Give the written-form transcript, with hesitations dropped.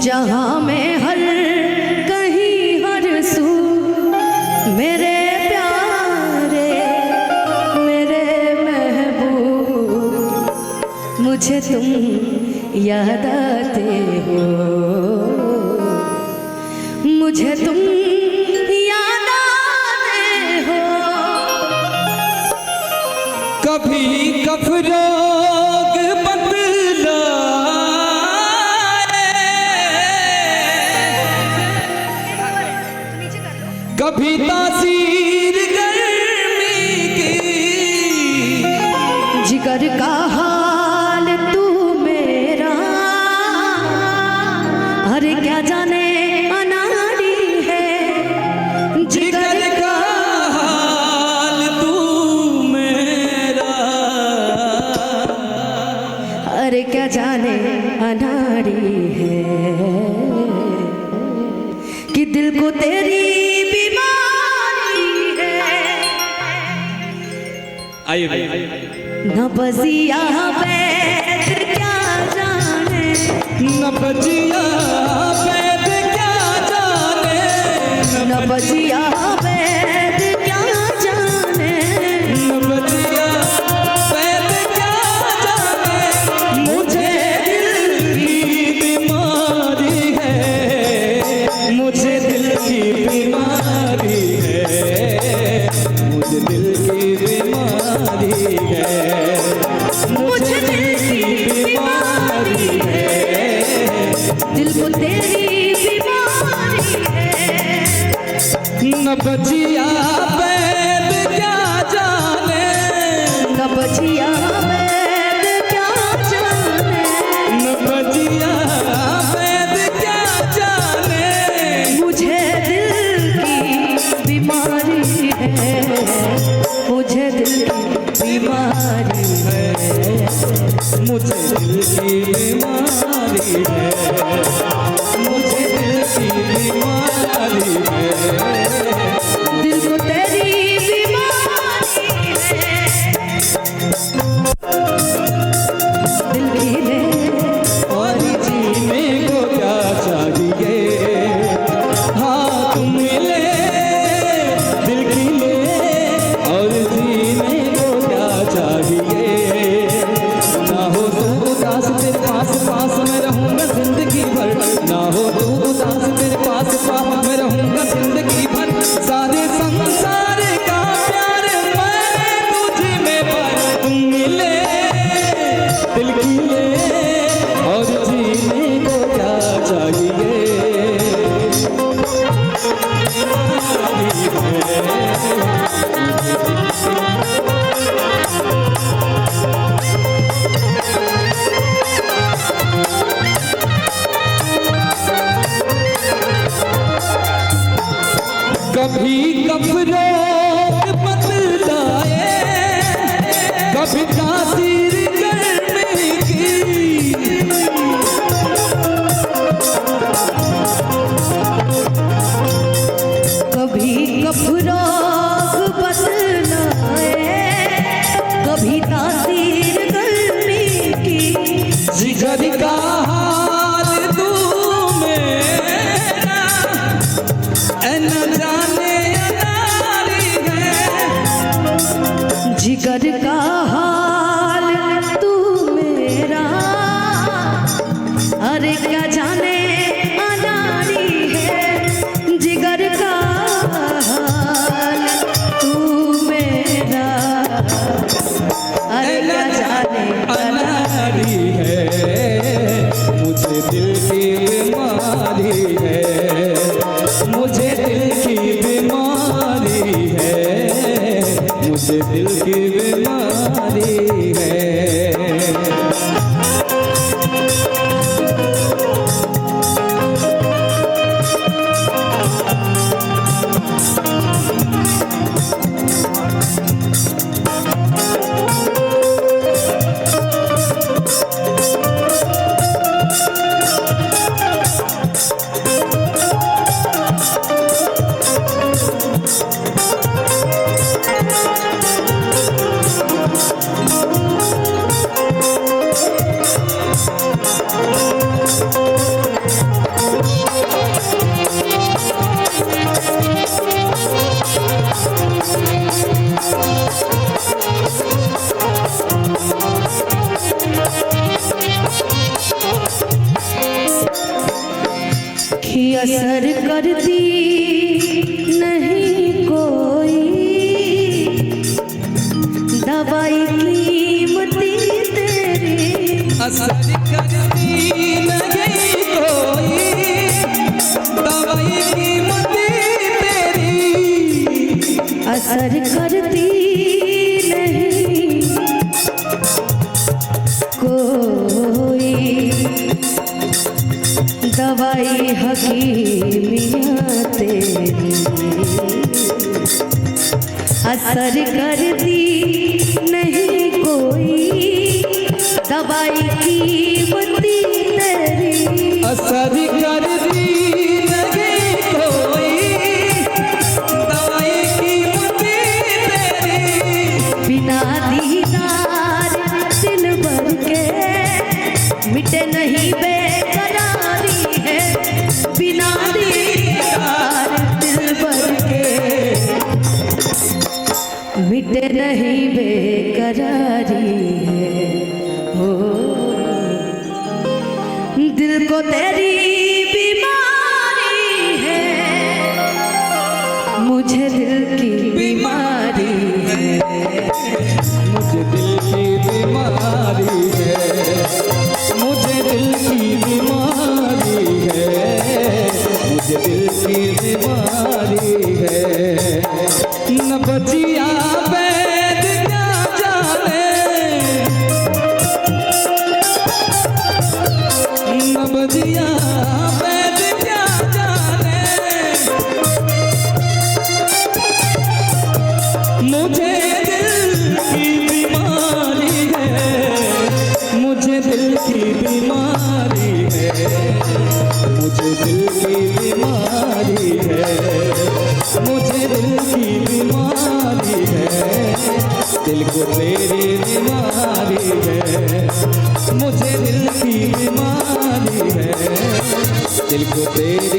जहाँ में हर कहीं हर सू मेरे प्यारे मेरे महबूब मुझे तुम याद आते हो, मुझे तुम याद आते हो। कभी कफरोग बदलाए, कभी तासीर गर्मी की, जिगर का हाल तू मेरा अरे क्या जाने अनाड़ी है, जिगर का हाल तू मेरा, अरे क्या जाने अनाड़ी है कि दिल को तेरी बीमारी है। आइए न बजिया बैठ क्या जाने, न बजिया वैद क्या जाने, न बजिया बैठ क्या जाने, न बजिया वैद क्या जाने। मुझे दिल की बीमारी है, मुझे दिल की बीमारी है, मुझे दिल की बीमारी है, मुझे दिल की बीमारी है, दिल को तेरी बीमारी है। न बजिया वैद क्या जाने, न बजिया बैठ क्या जाने, न बजिया वैद क्या जाने। मुझे दिल की बीमारी है, मुझे दिल की बीमारी है, मुझे दिल की बीमारी है, मुझे दिल की बीमारी है, दिल को तेरी बीमारी है। दिल की ले और जीने को क्या चाहिए, हाँ तुम मिले दिल की ले, और जीने को क्या चाहिए। ना हो तू उदास तेरे पास पास मैं रहूंगा जिंदगी भर, ना हो तू उदास तेरे पास पास मैं रहूंगा जिंदगी भर। सारे संसार का प्यार मैं तुझ में भर, तुम मिले दिल की ले, और जीने को क्या चाहिए। कभी कफरोग बदलाए, कभी तासीर गर्मी की, कभी कफरोग बदलाए, कभी तासीर गर्मी की, जिगर का हाल तू मेरा, न जाने अनारी है, जिगर का हाल तू मेरा अरे क्या जाने अनारी है, जिगर का हाल तू मेरा अरे क्या जाने अनारी है, मुझे दिल की बीमारी है, मुझे दिल की बीमारी है, मुझे दिल की बीमारी है। असर करती नहीं कोई दवाई कीमती तेरी। असर करती नहीं कोई दवाई कीमती तेरी। बिना दीदार दिल भर के मिटे नहीं बेकरारी है। बिना दीदार दिल भर के मिटे नहीं बेकरारी है। हो दिल को तेरी बीमारी है, मुझे दिल की बीमारी है। मुझे दिल की बीमारी है, मुझे दिल की बीमारी है, मुझे दिल की बीमारी है। न बचिया वैद क्या जाने, न बचिया वैद क्या जाने, मुझे दिल की बीमारी है, मुझे दिल की बीमारी है, मुझे दिल की बीमारी है, मुझे दिल की बीमारी है। दिल को तेरी बीमारी है, मुझे दिल की बीमारी है, दिल को तेरी